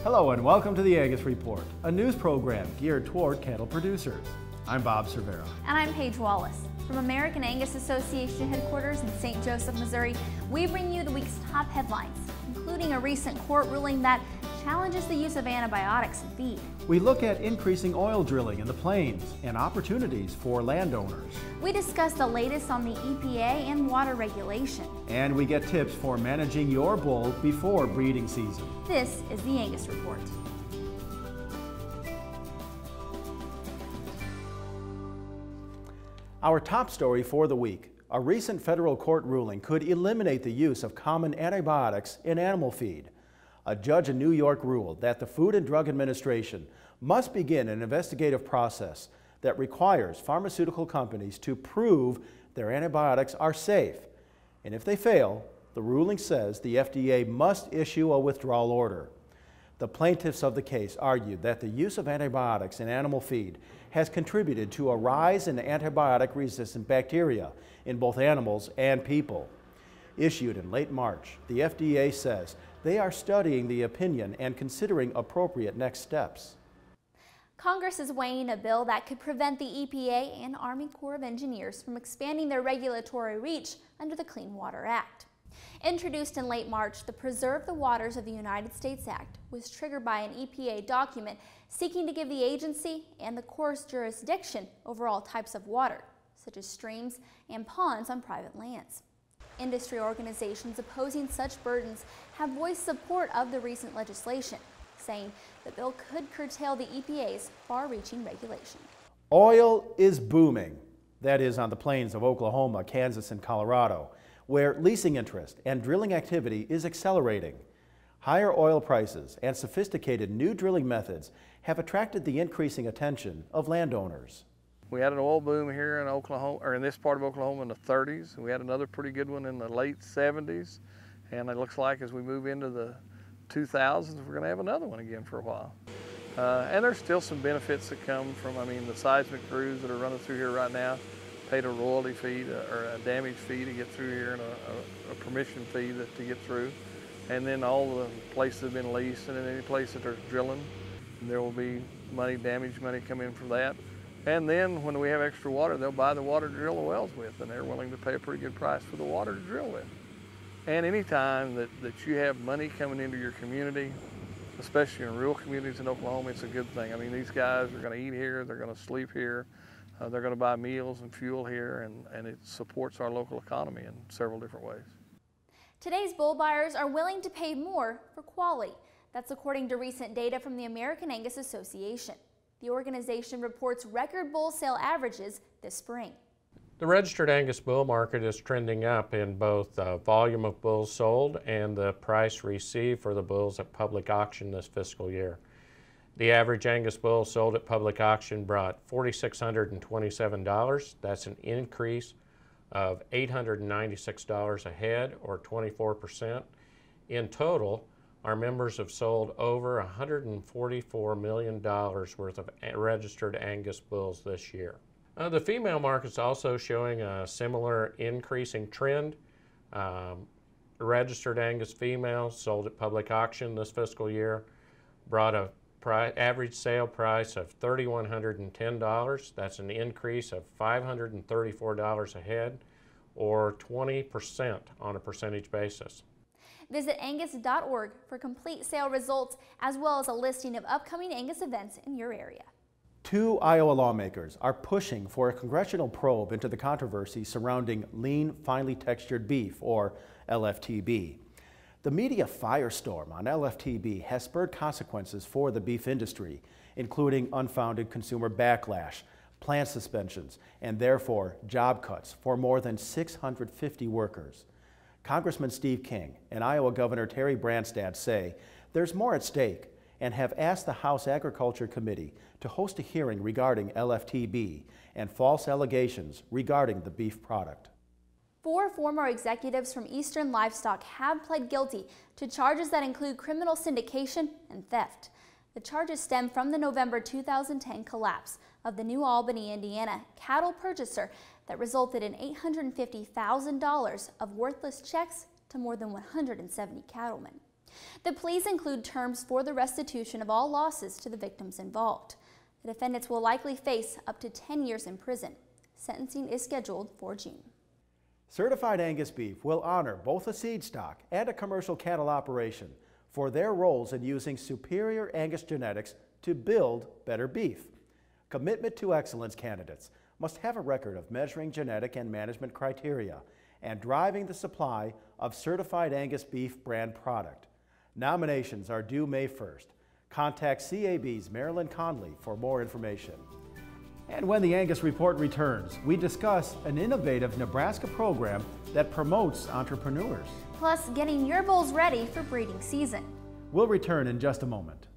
Hello and welcome to the Angus Report, a news program geared toward cattle producers. I'm Bob Cervera. And I'm Paige Wallace. From American Angus Association headquarters in St. Joseph, Missouri, we bring you the week's top headlines, including a recent court ruling that challenges the use of antibiotics in feed. We look at increasing oil drilling in the plains and opportunities for landowners. We discuss the latest on the EPA and water regulation. And we get tips for managing your bull before breeding season. This is the Angus Report. Our top story for the week. A recent federal court ruling could eliminate the use of common antibiotics in animal feed. A judge in New York ruled that the Food and Drug Administration must begin an investigative process that requires pharmaceutical companies to prove their antibiotics are safe. And if they fail, the ruling says the FDA must issue a withdrawal order. The plaintiffs of the case argued that the use of antibiotics in animal feed has contributed to a rise in antibiotic-resistant bacteria in both animals and people. Issued in late March, the FDA says they are studying the opinion and considering appropriate next steps. Congress is weighing a bill that could prevent the EPA and Army Corps of Engineers from expanding their regulatory reach under the Clean Water Act. Introduced in late March, the Preserve the Waters of the United States Act was triggered by an EPA document seeking to give the agency and the Corps' jurisdiction over all types of water, such as streams and ponds on private lands. Industry organizations opposing such burdens have voiced support of the recent legislation, saying the bill could curtail the EPA's far-reaching regulation. Oil is booming. That is on the plains of Oklahoma, Kansas, and Colorado, where leasing interest and drilling activity is accelerating. Higher oil prices and sophisticated new drilling methods have attracted the increasing attention of landowners. We had an oil boom here in Oklahoma, or in this part of Oklahoma in the 30s. We had another pretty good one in the late 70s. And it looks like as we move into the 2000s, we're going to have another one again for a while. And there's still some benefits that come from, the seismic crews that are running through here right now paid a royalty fee or a damage fee to get through here and a permission fee to get through. And then all the places have been leased, and in any place that there's drilling, there will be damage money come in from that. And then when we have extra water, they'll buy the water to drill the wells with, and they're willing to pay a pretty good price for the water to drill with. And anytime that you have money coming into your community, especially in rural communities in Oklahoma, it's a good thing. These guys are going to eat here, they're going to sleep here, they're going to buy meals and fuel here, and it supports our local economy in several different ways. Today's bull buyers are willing to pay more for quality. That's according to recent data from the American Angus Association. The organization reports record bull sale averages this spring. The registered Angus bull market is trending up in both the volume of bulls sold and the price received for the bulls at public auction this fiscal year. The average Angus bull sold at public auction brought $4,627. That's an increase of $896 a head, or 24%. In total, our members have sold over $144 million worth of registered Angus bulls this year. The female market is also showing a similar increasing trend. Registered Angus females sold at public auction this fiscal year brought a average sale price of $3,110. That's an increase of $534 a head, or 20% on a percentage basis. Visit angus.org for complete sale results, as well as a listing of upcoming Angus events in your area. 2 Iowa lawmakers are pushing for a congressional probe into the controversy surrounding lean, finely textured beef, or LFTB. The media firestorm on LFTB has spurred consequences for the beef industry, including unfounded consumer backlash, plant suspensions, and therefore job cuts for more than 650 workers. Congressman Steve King and Iowa Governor Terry Branstad say there's more at stake and have asked the House Agriculture Committee to host a hearing regarding LFTB and false allegations regarding the beef product. 4 former executives from Eastern Livestock have pled guilty to charges that include criminal syndication and theft. The charges stem from the November 2010 collapse of the New Albany, Indiana cattle purchaser that resulted in $850,000 of worthless checks to more than 170 cattlemen. The pleas include terms for the restitution of all losses to the victims involved. The defendants will likely face up to 10 years in prison. Sentencing is scheduled for June. Certified Angus beef will honor both a seed stock and a commercial cattle operation for their roles in using superior Angus genetics to build better beef. Commitment to excellence candidates must have a record of measuring genetic and management criteria and driving the supply of certified Angus beef brand product. Nominations are due May 1st. Contact CAB's Marilyn Conley for more information. And when the Angus Report returns, we discuss an innovative Nebraska program that promotes entrepreneurs. Plus, getting your bulls ready for breeding season. We'll return in just a moment.